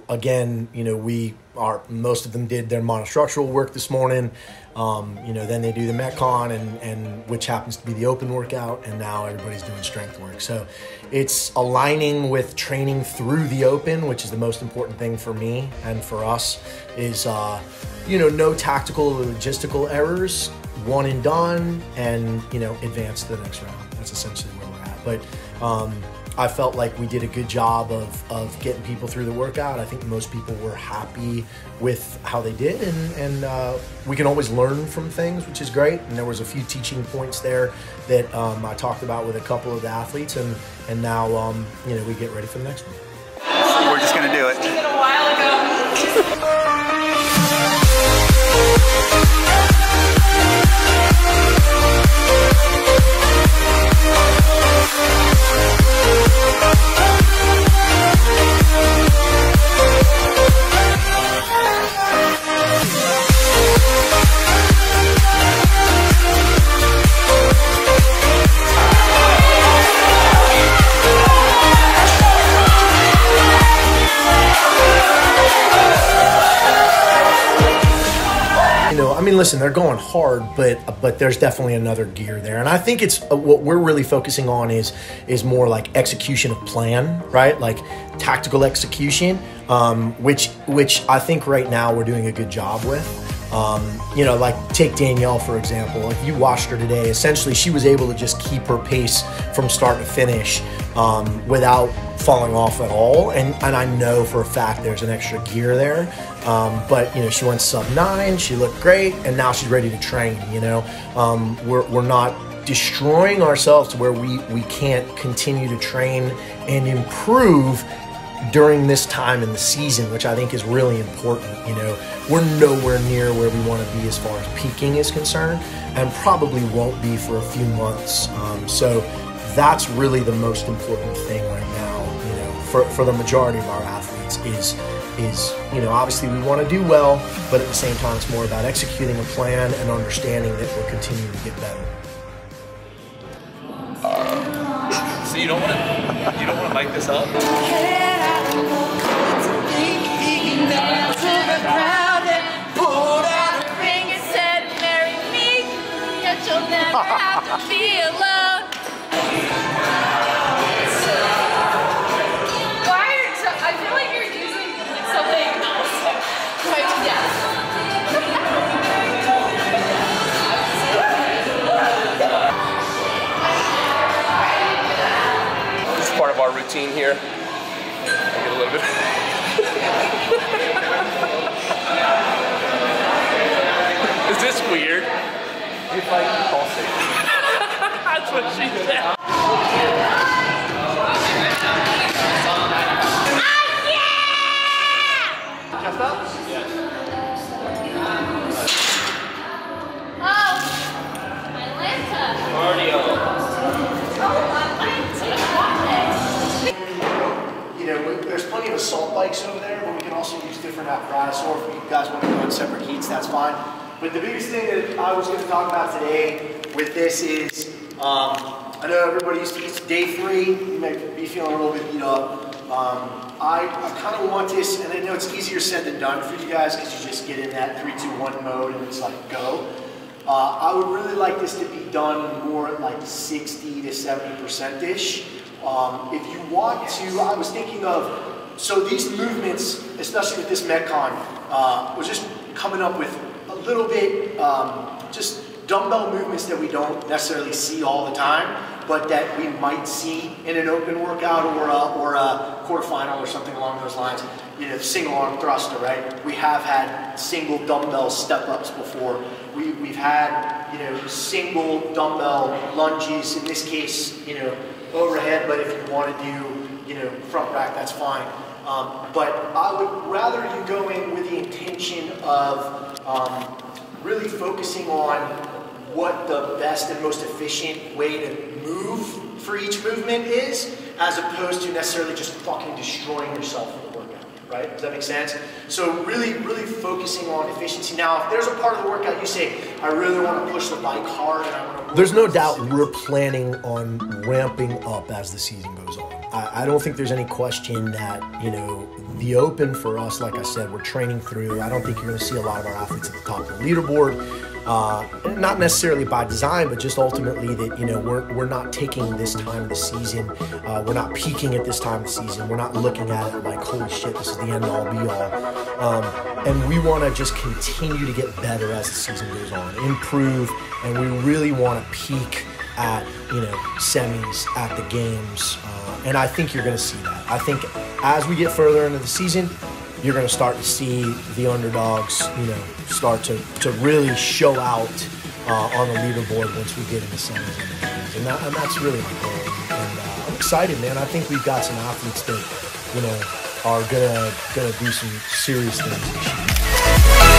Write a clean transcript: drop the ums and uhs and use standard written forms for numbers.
Again, most of them did their monostructural work this morning. Then they do the Metcon, and which happens to be the open workout, and now everybody's doing strength work. So it's aligning with training through the open, which is the most important thing for me and for us, is no tactical or logistical errors, one and done, and advance to the next round. That's essentially where we're at. But I felt like we did a good job of getting people through the workout. I think most people were happy with how they did, and we can always learn from things, which is great. And there was a few teaching points there that I talked about with a couple of the athletes, and now we get ready for the next one. We're just gonna do it. A while ago. Listen, they're going hard, but there's definitely another gear there. And I think it's what we're really focusing on is more like execution of plan, right? Like tactical execution, which I think right now we're doing a good job with. Like take Danielle, for example. If you watched her today, essentially she was able to just keep her pace from start to finish without falling off at all. And I know for a fact there's an extra gear there. But she went sub-9, she looked great, and now she's ready to train. We're not destroying ourselves to where we can't continue to train and improve during this time in the season, which I think is really important. We're nowhere near where we want to be as far as peaking is concerned, and probably won't be for a few months. So that's really the most important thing right now, for the majority of our athletes is obviously we want to do well, but at the same time it's more about executing a plan and understanding that we're continuing to get better. So you don't want to mic this up? You'll never have to be alone. I feel like you're using something else. Right? Yeah. This is part of our routine here. I get a little bit. Is this weird? It's like pulsing. That's what she said. Chest up? Yes. Oh, Atlanta. Cardio. There's plenty of assault bikes over there, but we can also use different apparatus, or if you guys want to go on separate heats, that's fine. But the biggest thing that I was going to talk about today with this is, I know everybody's, it's day 3, you may be feeling a little bit beat up. I kind of want this, and I know it's easier said than done for you guys because you just get in that 3-2-1 mode and it's like go. I would really like this to be done more at like 60 to 70%-ish. If you want to, I was thinking of, so these movements, especially with this Metcon, was just coming up with a little bit, just dumbbell movements that we don't necessarily see all the time, but that we might see in an open workout or a quarterfinal or something along those lines. Single arm thruster, right? We have had single dumbbell step-ups before. We've had, single dumbbell lunges, in this case, overhead, but if you want to do, front rack, that's fine. But I would rather you go in with the intention of really focusing on what the best and most efficient way to move for each movement is, as opposed to necessarily just fucking destroying yourself in the workout, right? Does that make sense? So really focusing on efficiency. Now, if there's a part of the workout you say, I really want to push the bike hard and I want to... There's no doubt we're planning on ramping up as the season goes on. I don't think there's any question that, The Open for us, like I said, we're training through. I don't think you're going to see a lot of our athletes at the top of the leaderboard. Not necessarily by design, but just ultimately that, you know, we're not taking this time of the season. We're not peaking at this time of the season. We're not looking at it like, holy shit, this is the end all be all. And we want to just continue to get better as the season goes on, improve, and we really want to peak at, you know, semis, at the games. And I think you're going to see that. I think as we get further into the season, you're going to start to see the underdogs, you know, start to really show out on the leaderboard once we get into semis and the games. And that's really my goal. And I'm excited, man. I think we've got some athletes that, you know, are gonna do some serious things this year.